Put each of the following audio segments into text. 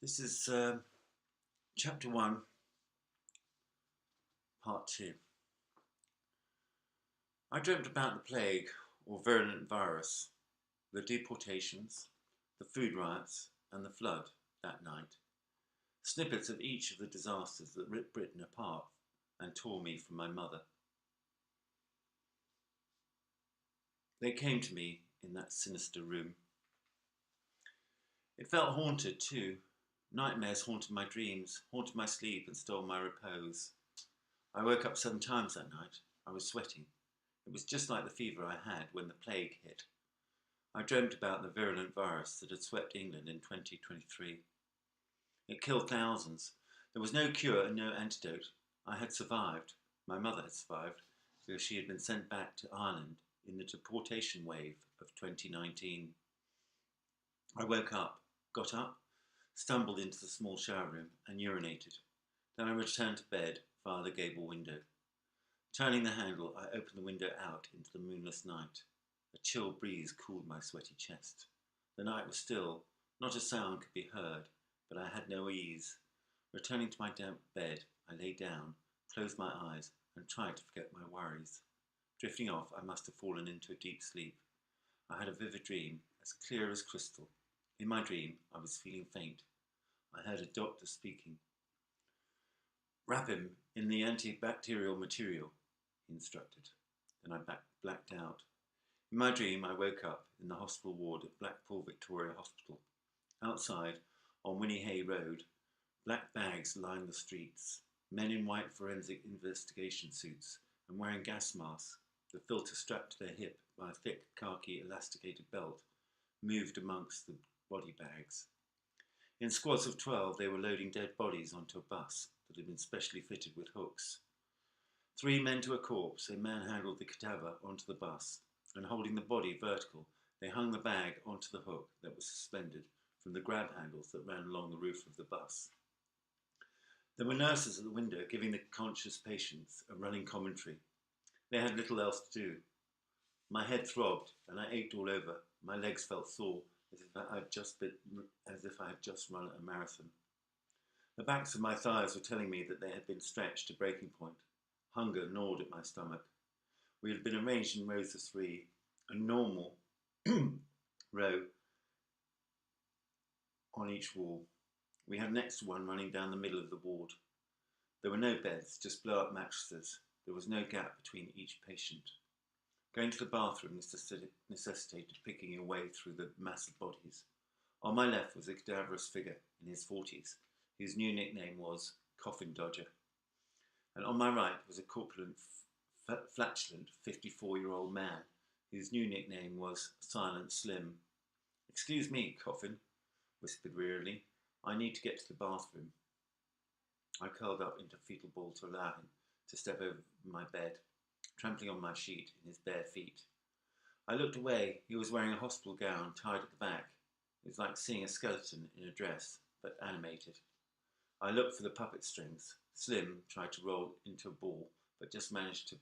This is chapter 1, part 2. I dreamt about the plague or virulent virus, the deportations, the food riots, and the flood that night. Snippets of each of the disasters that ripped Britain apart and tore me from my mother. They came to me in that sinister room. It felt haunted too. Nightmares haunted my dreams, haunted my sleep and stole my repose. I woke up 7 times that night. I was sweating. It was just like the fever I had when the plague hit. I dreamt about the virulent virus that had swept England in 2023. It killed thousands. There was no cure and no antidote. I had survived. My mother had survived, because she had been sent back to Ireland in the deportation wave of 2019. I woke up, got up, stumbled into the small shower room and urinated. Then I returned to bed via the gable window. Turning the handle, I opened the window out into the moonless night. A chill breeze cooled my sweaty chest. The night was still. Not a sound could be heard, but I had no ease. Returning to my damp bed, I lay down, closed my eyes, and tried to forget my worries. Drifting off, I must have fallen into a deep sleep. I had a vivid dream, as clear as crystal. In my dream, I was feeling faint. I heard a doctor speaking. "Wrap him in the antibacterial material," he instructed. Then I blacked out. In my dream, I woke up in the hospital ward at Blackpool Victoria Hospital. Outside, on Winnie Hay Road, black bags lined the streets. Men in white forensic investigation suits and wearing gas masks, the filter strapped to their hip by a thick khaki elasticated belt, moved amongst the body bags. In squads of 12, they were loading dead bodies onto a bus that had been specially fitted with hooks. 3 men to a corpse, they manhandled the cadaver onto the bus, and holding the body vertical, they hung the bag onto the hook that was suspended from the grab handles that ran along the roof of the bus. There were nurses at the window giving the conscious patients a running commentary. They had little else to do. My head throbbed and I ached all over. My legs felt sore, as if I had just run a marathon. The backs of my thighs were telling me that they had been stretched to breaking point. Hunger gnawed at my stomach. We had been arranged in rows of 3, a normal row on each wall. We had an extra one running down the middle of the ward. There were no beds, just blow-up mattresses. There was no gap between each patient. Going to the bathroom necessitated picking your way through the mass of bodies. On my left was a cadaverous figure in his 40s, whose new nickname was Coffin Dodger. And on my right was a corpulent, flatulent 54-year-old man, whose new nickname was Silent Slim. "Excuse me, Coffin," whispered wearily. "I need to get to the bathroom." I curled up into fetal ball to allow him to step over my bed, trampling on my sheet in his bare feet. I looked away. He was wearing a hospital gown tied at the back. It was like seeing a skeleton in a dress, but animated. I looked for the puppet strings. Slim tried to roll into a ball, but just managed to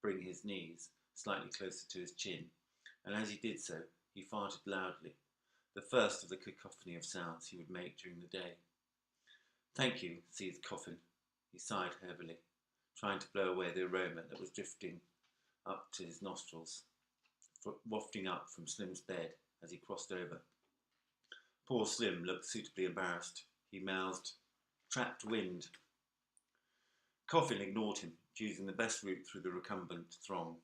bring his knees slightly closer to his chin, and as he did so, he farted loudly, the first of the cacophony of sounds he would make during the day. "Thank you," seethed Coffin. He sighed heavily, trying to blow away the aroma that was drifting up to his nostrils, wafting up from Slim's bed as he crossed over. Poor Slim looked suitably embarrassed. He mouthed, "Trapped wind." Coffin ignored him, choosing the best route through the recumbent throng.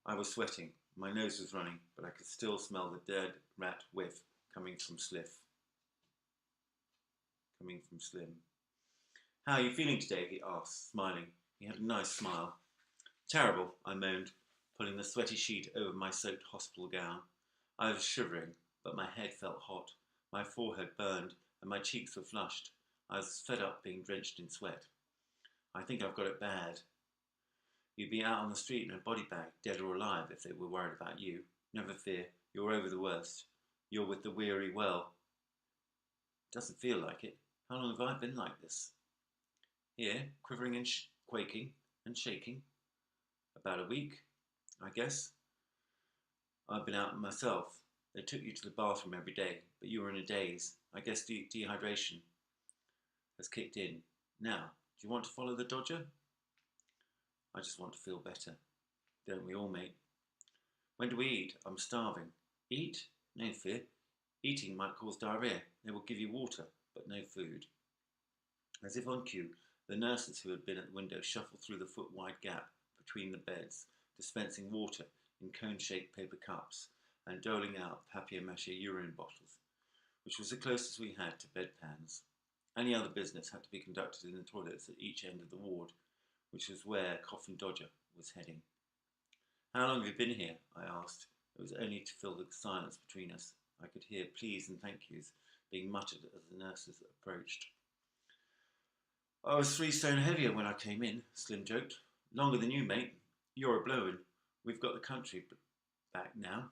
I was sweating, my nose was running, but I could still smell the dead rat whiff coming from Slim. "How are you feeling today?" he asked, smiling. He had a nice smile. "Terrible," I moaned, pulling the sweaty sheet over my soaked hospital gown. I was shivering, but my head felt hot, my forehead burned, and my cheeks were flushed. I was fed up being drenched in sweat. "I think I've got it bad." "You'd be out on the street in a body bag, dead or alive, if they were worried about you. Never fear, you're over the worst. You're with the weary well." "Doesn't feel like it. How long have I been like this?" "Here, quivering and quaking and shaking." "About a week, I guess." "I've been out myself. They took you to the bathroom every day, but you were in a daze. I guess dehydration has kicked in. Now, do you want to follow the Dodger? I just want to feel better. Don't we all, mate? When do we eat? I'm starving. Eat? No fear. Eating might cause diarrhea. They will give you water, but no food. As if on cue, the nurses who had been at the window shuffled through the foot-wide gap between the beds, dispensing water in cone-shaped paper cups and doling out papier-mâché urine bottles, which was the closest we had to bedpans. Any other business had to be conducted in the toilets at each end of the ward, which was where Coffin Dodger was heading. How long have you been here? I asked. It was only to fill the silence between us. I could hear pleas and thank yous being muttered as the nurses approached. I was 3 stone heavier when I came in, Slim joked. Longer than you, mate. You're a blowin'. We've got the country back now.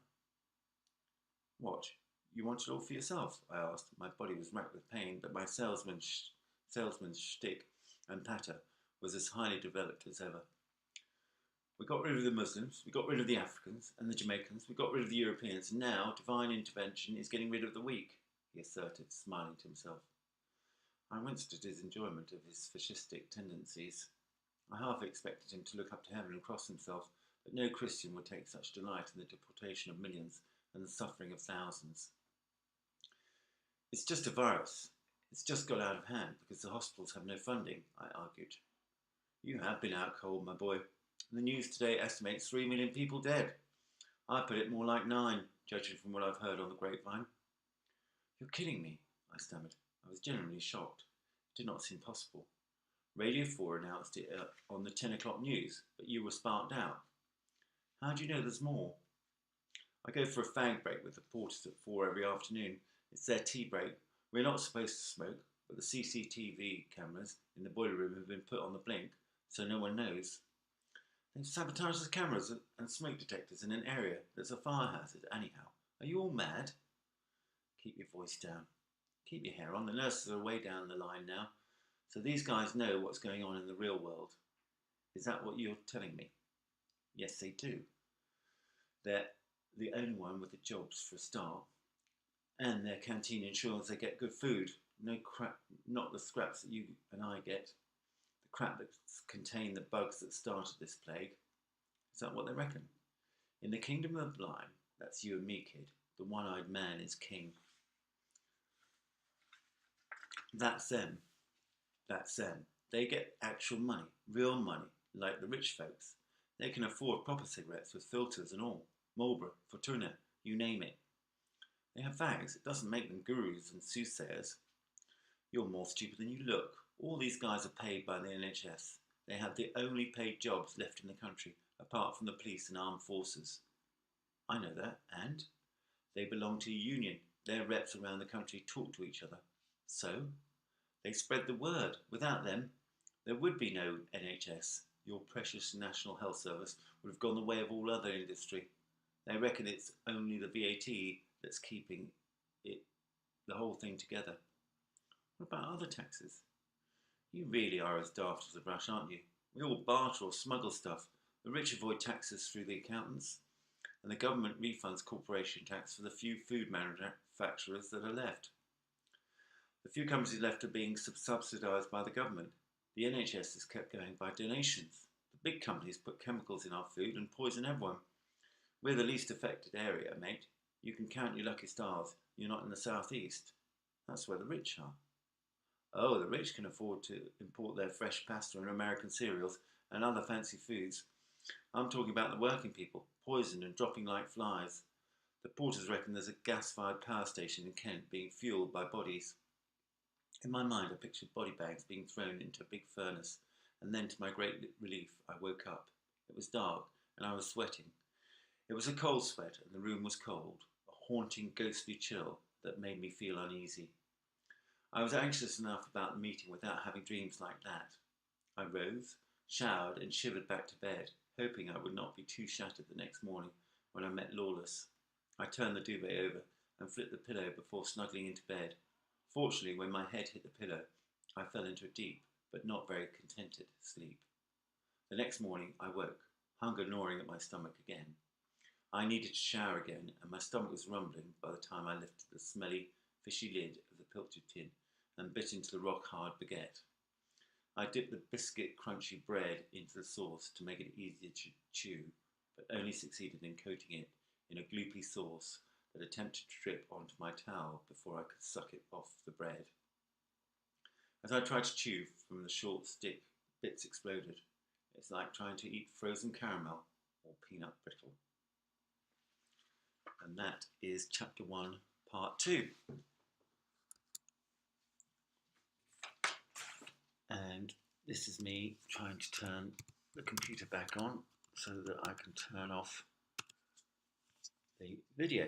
What? You want it all for yourself? I asked. My body was racked with pain, but my salesman's shtick and patter was as highly developed as ever. We got rid of the Muslims, we got rid of the Africans and the Jamaicans, we got rid of the Europeans, and now divine intervention is getting rid of the weak, he asserted, smiling to himself. I winced at his enjoyment of his fascistic tendencies. I half expected him to look up to heaven and cross himself, but no Christian would take such delight in the deportation of millions and the suffering of thousands. It's just a virus. It's just got out of hand because the hospitals have no funding, I argued. You have been out cold, my boy. The news today estimates 3 million people dead. I put it more like 9, judging from what I've heard on the grapevine. You're kidding me, I stammered. I was genuinely shocked. It did not seem possible. Radio 4 announced it on the 10 o'clock news, but you were sparked out. How do you know there's more? I go for a fag break with the porters at 4 every afternoon. It's their tea break. We're not supposed to smoke, but the CCTV cameras in the boiler room have been put on the blink, so no one knows. They've sabotaged the cameras and smoke detectors in an area that's a fire hazard anyhow. Are you all mad? Keep your voice down. Keep your hair on. The nurses are way down the line now, so these guys know what's going on in the real world. Is that what you're telling me? Yes, they do. They're the only one with the jobs for a start, and their canteen ensures they get good food. No crap, not the scraps that you and I get. The crap that contain the bugs that started this plague. Is that what they reckon? In the kingdom of the blind, that's you and me, kid, the one-eyed man is king. That's them. That's them. They get actual money, real money, like the rich folks. They can afford proper cigarettes with filters and all. Marlboro, Fortuna, you name it. They have fags. It doesn't make them gurus and soothsayers. You're more stupid than you look. All these guys are paid by the NHS. They have the only paid jobs left in the country, apart from the police and armed forces. I know that, and? They belong to a union. Their reps around the country talk to each other. So? They spread the word. Without them, there would be no NHS. Your precious National Health Service would have gone the way of all other industry. They reckon it's only the VAT that's keeping the whole thing together. What about other taxes? You really are as daft as a brush, aren't you? We all barter or smuggle stuff. The rich avoid taxes through the accountants, and the government refunds corporation tax for the few food manufacturers that are left. The few companies left are being subsidised by the government. The NHS is kept going by donations. The big companies put chemicals in our food and poison everyone. We're the least affected area, mate. You can count your lucky stars. You're not in the southeast. That's where the rich are. Oh, the rich can afford to import their fresh pasta and American cereals and other fancy foods. I'm talking about the working people, poisoned and dropping like flies. The porters reckon there's a gas-fired power station in Kent being fuelled by bodies. In my mind, I pictured body bags being thrown into a big furnace, and then to my great relief, I woke up. It was dark, and I was sweating. It was a cold sweat, and the room was cold, a haunting, ghostly chill that made me feel uneasy. I was anxious enough about the meeting without having dreams like that. I rose, showered, and shivered back to bed, hoping I would not be too shattered the next morning when I met Lawless. I turned the duvet over and flipped the pillow before snuggling into bed. Fortunately, when my head hit the pillow, I fell into a deep, but not very contented, sleep. The next morning I woke, hunger gnawing at my stomach again. I needed to shower again, and my stomach was rumbling by the time I lifted the smelly, fishy lid of the pilchard tin and bit into the rock-hard baguette. I dipped the biscuit crunchy bread into the sauce to make it easier to chew, but only succeeded in coating it in a gloopy sauce that attempted to drip onto my towel before I could suck it off the bread. As I tried to chew from the short stick, bits exploded. It's like trying to eat frozen caramel or peanut brittle. And that is chapter 1, part 2. And this is me trying to turn the computer back on so that I can turn off the video.